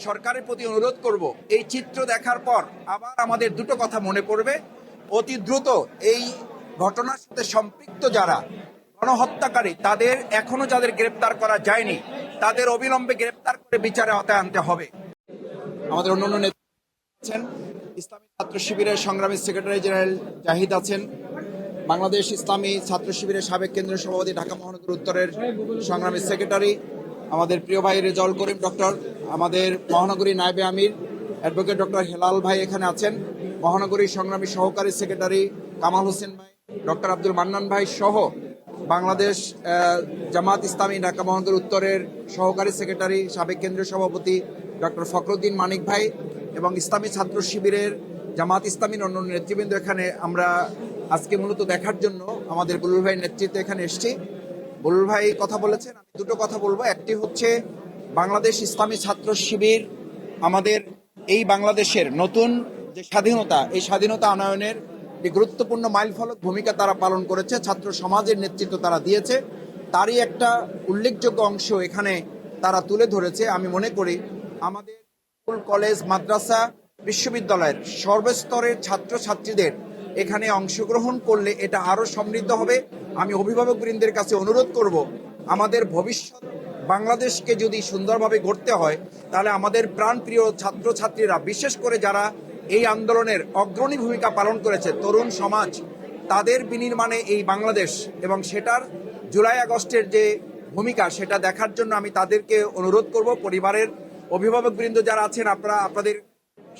সরকারের প্রতি অনুরোধ করব, এই চিত্র দেখার পর আবার আমাদের দুটো কথা মনে পড়বে। অতি দ্রুত এই ঘটনার সাথে সম্পৃক্ত যারা গণহত্যাকারী, তাদের এখনো যাদের গ্রেপ্তার করা যায়নি, তাদের অবিলম্বে গ্রেপ্তার করে বিচারে আওতায় আনতে হবে। আমাদের অন্যান্য নেতা আছেন, ইসলামী ছাত্র শিবিরের সংগ্রামী সেক্রেটারি জেনারেল জাহিদ আছেন, বাংলাদেশ ইসলামী ছাত্র শিবিরের সাবেক কেন্দ্রীয় সভাপতি, ঢাকা মহানগর উত্তরের সংগ্রামী সেক্রেটারি আমাদের প্রিয় ভাই রেজাউল করিম ডক্টর, আমাদের মহানগরী নায়েবে আমির অ্যাডভোকেট ডক্টর হেলাল ভাই এখানে আছেন, মহানগরী সংগ্রামী সহকারী সেক্রেটারি কামাল হোসেন ভাই, ডক্টর আব্দুল মান্নান ভাই সহ বাংলাদেশ জামাত ইসলামী ঢাকা মহানগর উত্তরের সহকারী সেক্রেটারি সাবেক কেন্দ্রীয় সভাপতি ডক্টর ফখরুদ্দিন মানিক ভাই এবং ইসলামী ছাত্র শিবিরের জামাত ইসলামীর অন্যান্য নেতৃবৃন্দ এখানে আমরা আজকে মূলত দেখার জন্য আমাদের বুলুল ভাইয়ের নেতৃত্বে এখানে এসেছি। বুলুল ভাই কথা বলেছেন, আমি দুটো কথা বলবো। একটি হচ্ছে বাংলাদেশ ইসলামী ছাত্র শিবির আমাদের এই বাংলাদেশের নতুন যে স্বাধীনতা, এই স্বাধীনতা আনয়নের একটি গুরুত্বপূর্ণ মাইলফলক ভূমিকা তারা পালন করেছে, ছাত্র সমাজের নেতৃত্ব তারা দিয়েছে, তারই একটা উল্লেখযোগ্য অংশ এখানে তারা তুলে ধরেছে। আমি মনে করি আমাদের স্কুল, কলেজ, মাদ্রাসা, বিশ্ববিদ্যালয়ের সর্বস্তরের ছাত্রছাত্রীদের এখানে অংশগ্রহণ করলে এটা আরো সমৃদ্ধ হবে। আমি অভিভাবকবৃন্দের কাছে অনুরোধ করব, আমাদের ভবিষ্যৎ বাংলাদেশকে যদি সুন্দরভাবে গড়তে হয়, তাহলে আমাদের প্রাণপ্রিয় ছাত্রছাত্রীরা, বিশেষ করে যারা এই আন্দোলনের অগ্রণী ভূমিকা পালন করেছে, তরুণ সমাজ, তাদের বিনির্মাণে এই বাংলাদেশ এবং সেটার জুলাই আগস্টের যে ভূমিকা, সেটা দেখার জন্য আমি তাদেরকে অনুরোধ করব। পরিবারের অভিভাবকবৃন্দ যারা আছেন, আপনারা আপনাদের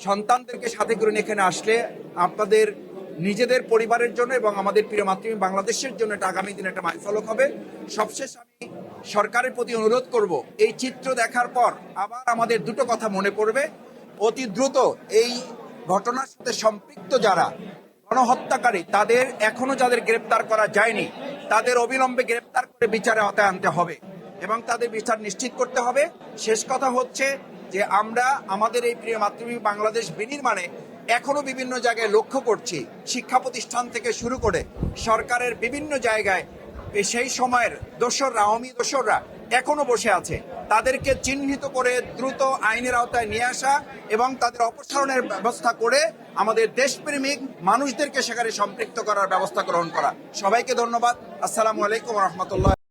সন্তানদেরকে সাথে করে এখানে আসলে আপনাদের নিজেদের পরিবারের জন্য এবং আমাদের প্রিয় মাতৃভূমি বাংলাদেশের জন্য এটা আগামী দিনে একটা মাইলফলক হবে। সবশেষ আমি সরকারের প্রতি অনুরোধ করব, এই চিত্র দেখার পর আবার আমাদের দুটো কথা মনে পড়বে। অতি দ্রুত এই ঘটনার সাথে সম্পৃক্ত যারা গণহত্যাকারী, তাদের এখনো যাদের গ্রেপ্তার করা যায়নি, তাদের অবিলম্বে গ্রেপ্তার করে বিচারে আওতায় আনতে হবে এবং তাদের বিচার নিশ্চিত করতে হবে। শেষ কথা হচ্ছে যে আমরা আমাদের এই প্রিয় মাতৃভূমি বাংলাদেশ বিনির্মাণে এখনো বিভিন্ন জায়গায় লক্ষ্য করছি, শিক্ষা প্রতিষ্ঠান থেকে শুরু করে সরকারের বিভিন্ন জায়গায় সেই সময়ের দোসররা, আওয়ামী দোসররা এখনো বসে আছে। তাদেরকে চিহ্নিত করে দ্রুত আইনের আওতায় নিয়ে আসা এবং তাদের অপসারণের ব্যবস্থা করে আমাদের দেশপ্রেমিক মানুষদেরকে সেখানে সম্পৃক্ত করার ব্যবস্থা গ্রহণ করা। সবাইকে ধন্যবাদ। আসসালামু আলাইকুম রহমতুল্লাহ।